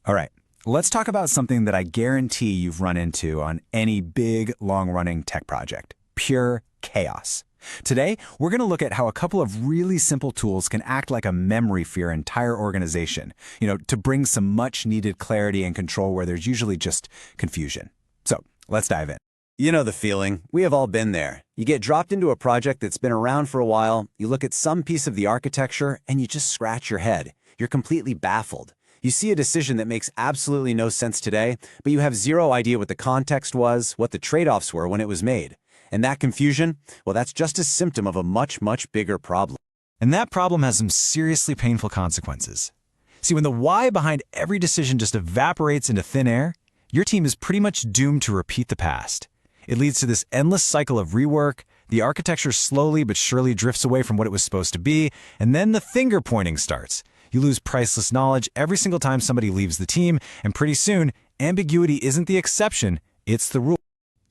All right, let's talk about something that I guarantee you've run into on any big, long-running tech project: pure chaos. Today, we're going to look at how a couple of really simple tools can act like a memory for your entire organization, to bring some much-needed clarity and control where there's usually just confusion. So, let's dive in. You know the feeling. We have all been there. You get dropped into a project that's been around for a while, you look at some piece of the architecture, and you just scratch your head. You're completely baffled. You see a decision that makes absolutely no sense today, but you have zero idea what the context was, what the trade-offs were when it was made. And that confusion, well, that's just a symptom of a much, much bigger problem. And that problem has some seriously painful consequences. See, when the why behind every decision just evaporates into thin air, your team is pretty much doomed to repeat the past. It leads to this endless cycle of rework, the architecture slowly but surely drifts away from what it was supposed to be, and then the finger-pointing starts. You lose priceless knowledge every single time somebody leaves the team, and pretty soon, ambiguity isn't the exception, it's the rule.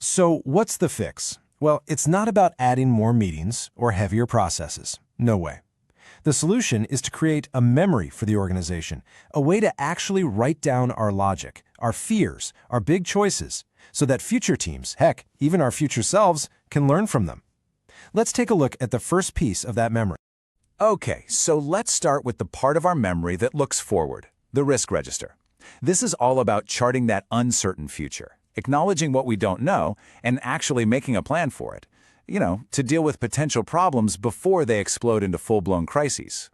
So what's the fix? Well, it's not about adding more meetings or heavier processes. No way. The solution is to create a memory for the organization, a way to actually write down our logic, our fears, our big choices, so that future teams, heck, even our future selves, can learn from them. Let's take a look at the first piece of that memory. Okay, so let's start with the part of our memory that looks forward, the risk register. This is all about charting that uncertain future, acknowledging what we don't know, and actually making a plan for it, to deal with potential problems before they explode into full-blown crises.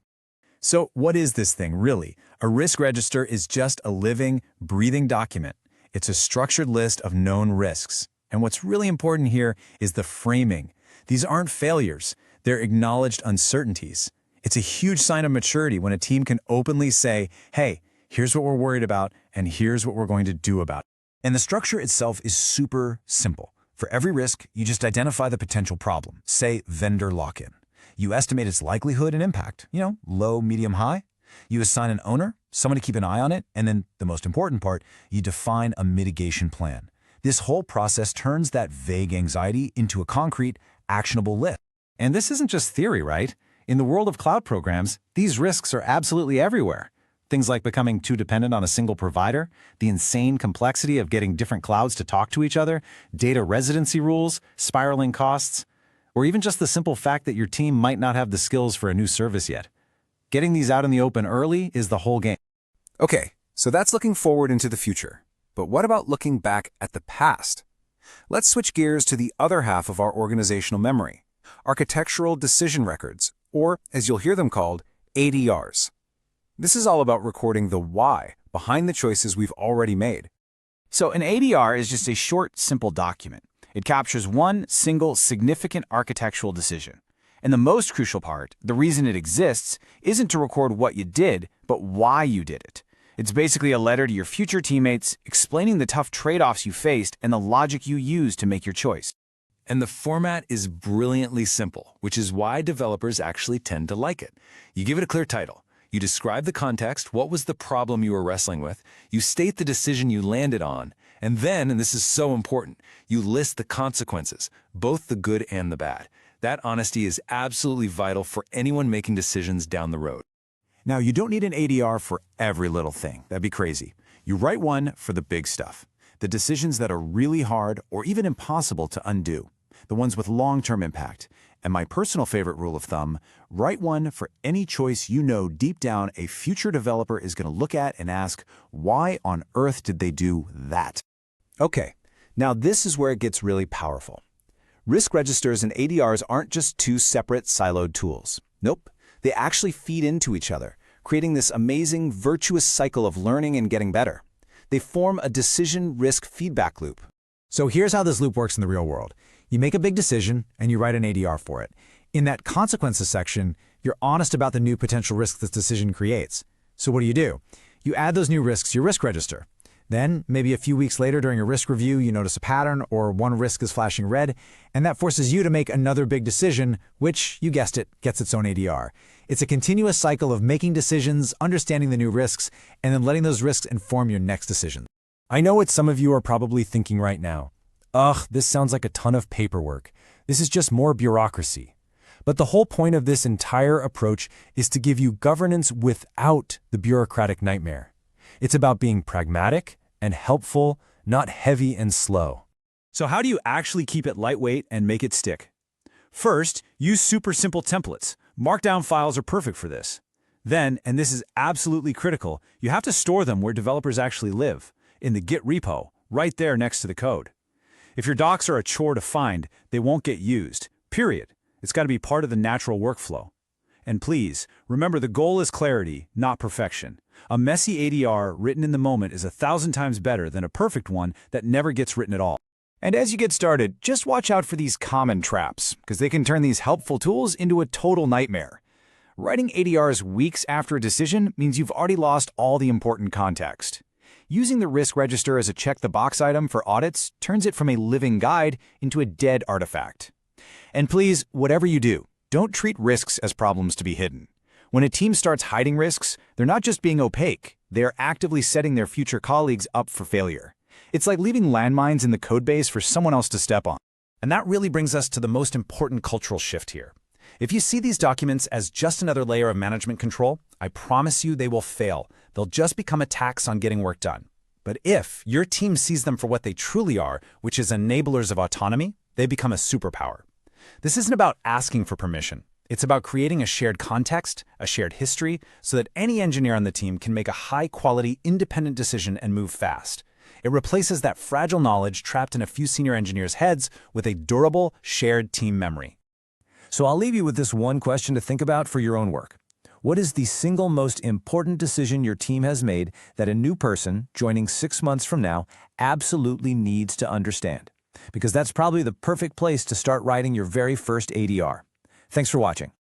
So what is this thing, really? A risk register is just a living, breathing document. It's a structured list of known risks. And what's really important here is the framing. These aren't failures. They're acknowledged uncertainties. It's a huge sign of maturity when a team can openly say, hey, here's what we're worried about, and here's what we're going to do about it. And the structure itself is super simple. For every risk, you just identify the potential problem, say vendor lock-in. You estimate its likelihood and impact, low, medium, high. You assign an owner, someone to keep an eye on it, and then the most important part, you define a mitigation plan. This whole process turns that vague anxiety into a concrete, actionable list. And this isn't just theory, right? In the world of cloud programs, these risks are absolutely everywhere. Things like becoming too dependent on a single provider, the insane complexity of getting different clouds to talk to each other, data residency rules, spiraling costs, or even just the simple fact that your team might not have the skills for a new service yet. Getting these out in the open early is the whole game. Okay, so that's looking forward into the future. But what about looking back at the past? Let's switch gears to the other half of our organizational memory, architectural decision records, or as you'll hear them called, ADRs. This is all about recording the why behind the choices we've already made. So an ADR is just a short, simple document. It captures one single significant architectural decision. And the most crucial part, the reason it exists, isn't to record what you did, but why you did it. It's basically a letter to your future teammates explaining the tough trade-offs you faced and the logic you used to make your choice. And the format is brilliantly simple, which is why developers actually tend to like it. You give it a clear title. You describe the context, what was the problem you were wrestling with, you state the decision you landed on, and then, and this is so important, you list the consequences, both the good and the bad. That honesty is absolutely vital for anyone making decisions down the road. Now, you don't need an ADR for every little thing. That'd be crazy. You write one for the big stuff, the decisions that are really hard or even impossible to undo, the ones with long-term impact. And my personal favorite rule of thumb, write one for any choice you know deep down a future developer is going to look at and ask, why on earth did they do that? Okay, now this is where it gets really powerful. Risk registers and ADRs aren't just two separate siloed tools. Nope, they actually feed into each other, creating this amazing virtuous cycle of learning and getting better. They form a decision risk feedback loop. So here's how this loop works in the real world. You make a big decision and you write an ADR for it. In that consequences section, you're honest about the new potential risk this decision creates. So what do? You add those new risks to your risk register. Then, maybe a few weeks later during a risk review, you notice a pattern or one risk is flashing red, and that forces you to make another big decision, which, you guessed it, gets its own ADR. It's a continuous cycle of making decisions, understanding the new risks, and then letting those risks inform your next decision. I know what some of you are probably thinking right now. Ugh, this sounds like a ton of paperwork. This is just more bureaucracy. But the whole point of this entire approach is to give you governance without the bureaucratic nightmare. It's about being pragmatic and helpful, not heavy and slow. So how do you actually keep it lightweight and make it stick? First, use super simple templates. Markdown files are perfect for this. Then, and this is absolutely critical, you have to store them where developers actually live, in the Git repo, right there next to the code. If your docs are a chore to find, they won't get used, period. It's got to be part of the natural workflow. And please, remember the goal is clarity, not perfection. A messy ADR written in the moment is 1,000 times better than a perfect one that never gets written at all. And as you get started, just watch out for these common traps, because they can turn these helpful tools into a total nightmare. Writing ADRs weeks after a decision means you've already lost all the important context. Using the risk register as a check-the-box item for audits turns it from a living guide into a dead artifact. And please, whatever you do, don't treat risks as problems to be hidden. When a team starts hiding risks, they're not just being opaque, they are actively setting their future colleagues up for failure. It's like leaving landmines in the codebase for someone else to step on. And that really brings us to the most important cultural shift here. If you see these documents as just another layer of management control, I promise you they will fail. They'll just become a tax on getting work done. But if your team sees them for what they truly are, which is enablers of autonomy, they become a superpower. This isn't about asking for permission. It's about creating a shared context, a shared history, so that any engineer on the team can make a high-quality, independent decision and move fast. It replaces that fragile knowledge trapped in a few senior engineers' heads with a durable, shared team memory. So I'll leave you with this one question to think about for your own work. What is the single most important decision your team has made that a new person joining 6 months from now absolutely needs to understand? Because that's probably the perfect place to start writing your very first ADR. Thanks for watching.